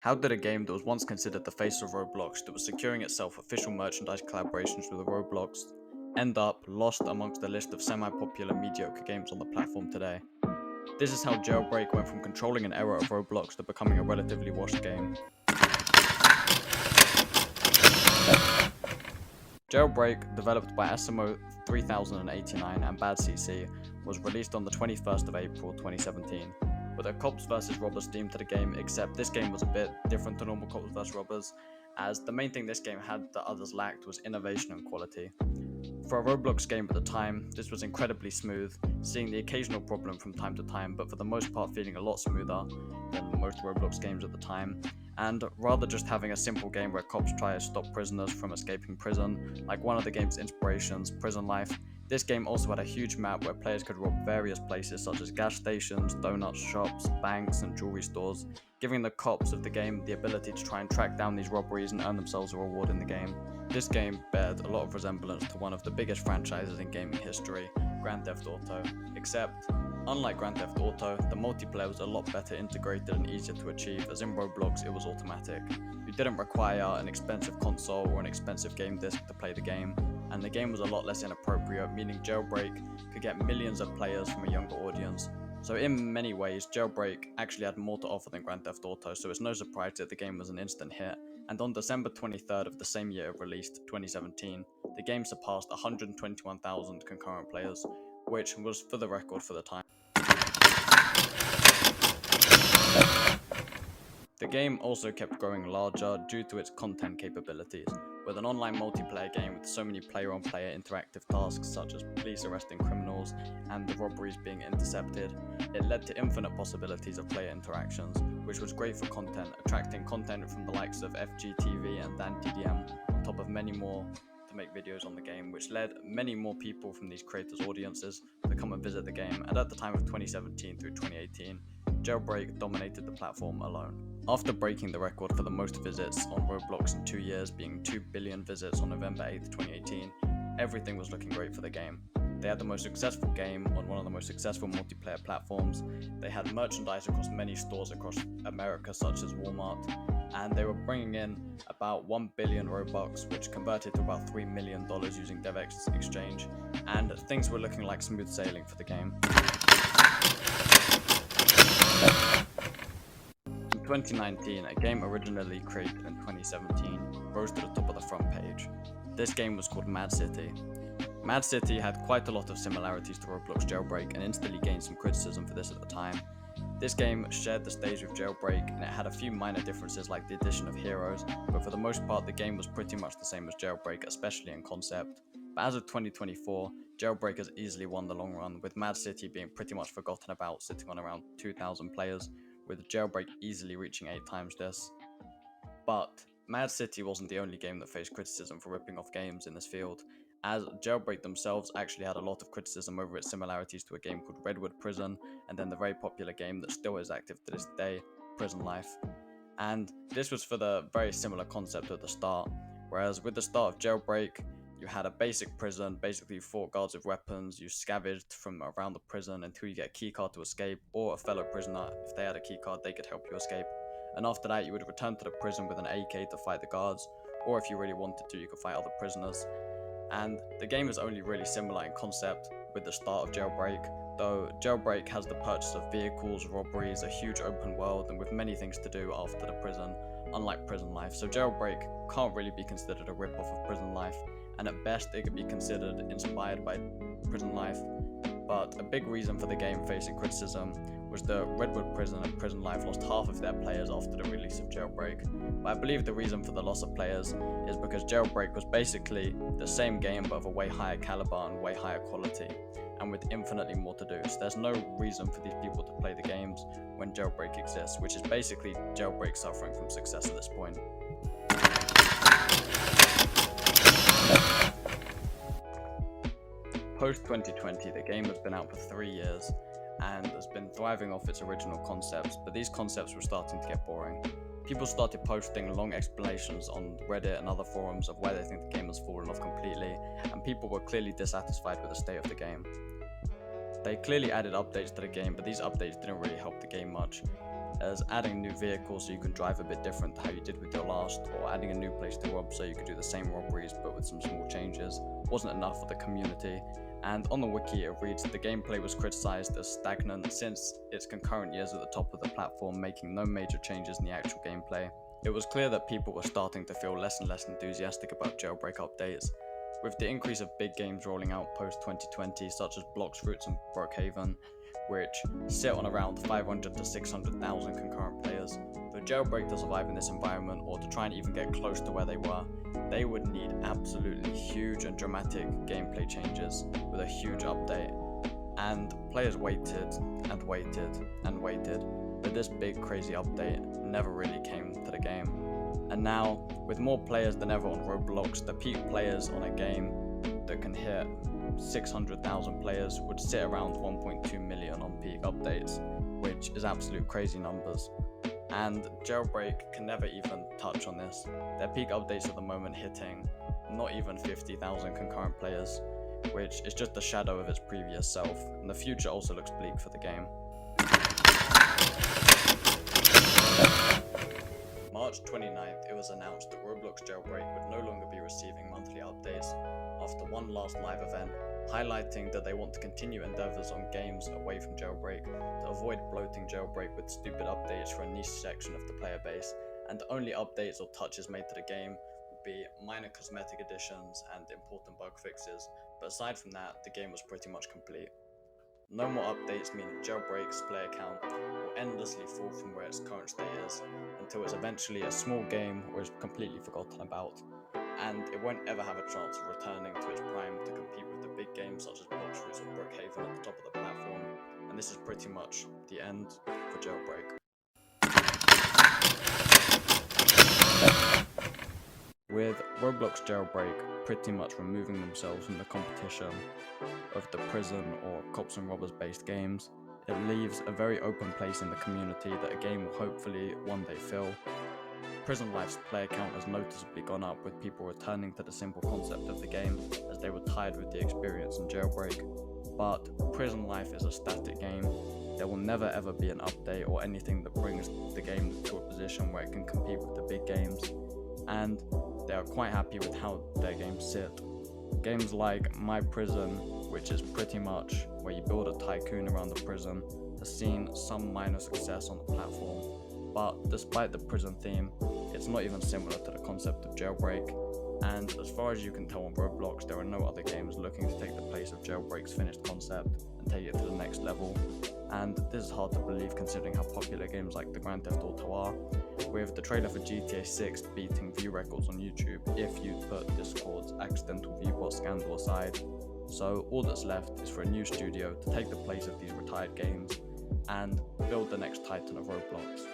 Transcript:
How did a game that was once considered the face of Roblox, that was securing itself official merchandise collaborations with Roblox, end up lost amongst the list of semi-popular mediocre games on the platform today? This is how Jailbreak went from controlling an era of Roblox to becoming a relatively washed game. Jailbreak, developed by Asimo 3089 and Bad CC, was released on the 21st of April 2017, with a cops vs robbers theme to the game, except this game was a bit different to normal cops vs robbers, as the main thing this game had that others lacked was innovation and quality. For a Roblox game at the time, this was incredibly smooth, seeing the occasional problem from time to time, but for the most part feeling a lot smoother than most Roblox games at the time. And rather just having a simple game where cops try to stop prisoners from escaping prison, like one of the game's inspirations, Prison Life, this game also had a huge map where players could rob various places such as gas stations, donut shops, banks, and jewelry stores, giving the cops of the game the ability to try and track down these robberies and earn themselves a reward in the game. This game bared a lot of resemblance to one of the biggest franchises in gaming history, Grand Theft Auto, except, unlike Grand Theft Auto, the multiplayer was a lot better integrated and easier to achieve, as in Roblox it was automatic. You didn't require an expensive console or an expensive game disc to play the game, and the game was a lot less inappropriate, meaning Jailbreak could get millions of players from a younger audience. So in many ways, Jailbreak actually had more to offer than Grand Theft Auto, so it's no surprise that the game was an instant hit. And on December 23rd of the same year it released, 2017, the game surpassed 121,000 concurrent players, which was for the record for the time. The game also kept growing larger due to its content capabilities. With an online multiplayer game with so many player-on-player interactive tasks such as police arresting criminals and the robberies being intercepted, it led to infinite possibilities of player interactions, which was great for content, attracting content from the likes of FGTV and DanTDM, on top of many more to make videos on the game, which led many more people from these creators' audiences to come and visit the game, and at the time of 2017 through 2018, Jailbreak dominated the platform alone. After breaking the record for the most visits on Roblox in 2 years, being 2 billion visits on November 8th, 2018, everything was looking great for the game. They had the most successful game on one of the most successful multiplayer platforms, they had merchandise across many stores across America such as Walmart, and they were bringing in about 1 billion Robux, which converted to about $3 million using DevX exchange, and things were looking like smooth sailing for the game. In 2019, a game originally created in 2017 rose to the top of the front page. This game was called Mad City. Mad City had quite a lot of similarities to Roblox Jailbreak and instantly gained some criticism for this at the time. This game shared the stage with Jailbreak and it had a few minor differences like the addition of heroes, but for the most part the game was pretty much the same as Jailbreak, especially in concept. But as of 2024, Jailbreak has easily won the long run, with Mad City being pretty much forgotten about, sitting on around 2,000 players, with Jailbreak easily reaching 8 times this. But Mad City wasn't the only game that faced criticism for ripping off games in this field, as Jailbreak themselves actually had a lot of criticism over its similarities to a game called Redwood Prison, and then the very popular game that still is active to this day, Prison Life. And this was for the very similar concept at the start, whereas with the start of Jailbreak, you had a basic prison, basically you fought guards with weapons, you scavenged from around the prison until you get a keycard to escape, or a fellow prisoner, if they had a keycard, they could help you escape. And after that, you would return to the prison with an AK to fight the guards, or if you really wanted to, you could fight other prisoners. And the game is only really similar in concept with the start of Jailbreak, though Jailbreak has the purchase of vehicles, robberies, a huge open world, and with many things to do after the prison, unlike Prison Life. So Jailbreak can't really be considered a rip-off of Prison Life, and at best it could be considered inspired by Prison Life. But a big reason for the game facing criticism was that Redwood Prison and Prison Life lost half of their players after the release of Jailbreak. But I believe the reason for the loss of players is because Jailbreak was basically the same game but of a way higher caliber and way higher quality, and with infinitely more to do. So there's no reason for these people to play the games when Jailbreak exists, which is basically Jailbreak suffering from success at this point. Post 2020, the game has been out for 3 years and has been thriving off its original concepts, but these concepts were starting to get boring. People started posting long explanations on Reddit and other forums of why they think the game has fallen off completely, and people were clearly dissatisfied with the state of the game. They clearly added updates to the game, but these updates didn't really help the game much. as adding new vehicles so you can drive a bit different to how you did with your last, or adding a new place to rob so you could do the same robberies but with some small changes, wasn't enough for the community. And on the wiki it reads, the gameplay was criticised as stagnant since its concurrent years at the top of the platform, making no major changes in the actual gameplay. It was clear that people were starting to feel less and less enthusiastic about Jailbreak updates. With the increase of big games rolling out post-2020, such as Blox Fruits and Brookhaven, which sit on around 500 to 600,000 concurrent players, for Jailbreak to survive in this environment, or to try and even get close to where they were, they would need absolutely huge and dramatic gameplay changes with a huge update. And players waited and waited and waited, but this big crazy update never really came to the game. And now, with more players than ever on Roblox, the peak players on a game that can hit 600,000 players would sit around 1.2 million on peak updates, which is absolute crazy numbers. And Jailbreak can never even touch on this. Their peak updates at the moment hitting not even 50,000 concurrent players, which is just a shadow of its previous self, and the future also looks bleak for the game. March 29th, it was announced that Roblox Jailbreak would no longer be receiving monthly updates after one last live event, highlighting that they want to continue endeavors on games away from Jailbreak to avoid bloating Jailbreak with stupid updates for a niche section of the player base, and the only updates or touches made to the game would be minor cosmetic additions and important bug fixes, but aside from that, the game was pretty much complete. No more updates mean Jailbreak's player count will endlessly fall from where its current state is, until it's eventually a small game or is completely forgotten about, and it won't ever have a chance of returning to its prime to compete with the big games such as Blox Fruits or Brookhaven at the top of the platform, and this is pretty much the end for Jailbreak. With Roblox Jailbreak pretty much removing themselves from the competition of the prison or cops and robbers based games, it leaves a very open place in the community that a game will hopefully one day fill. Prison Life's player count has noticeably gone up, with people returning to the simple concept of the game as they were tired with the experience in Jailbreak. But Prison Life is a static game. There will never ever be an update or anything that brings the game to a position where it can compete with the big games, and they are quite happy with how their games sit. Games like My Prison, which is pretty much where you build a tycoon around the prison, has seen some minor success on the platform, but despite the prison theme, it's not even similar to the concept of Jailbreak, and as far as you can tell on Roblox, there are no other games looking to take the place of Jailbreak's finished concept and take it to the next level, and this is hard to believe considering how popular games like the Grand Theft Auto are, with the trailer for GTA 6 beating view records on YouTube if you put Discord's accidental viewbot scandal aside. So all that's left is for a new studio to take the place of these retired games and build the next titan of Roblox.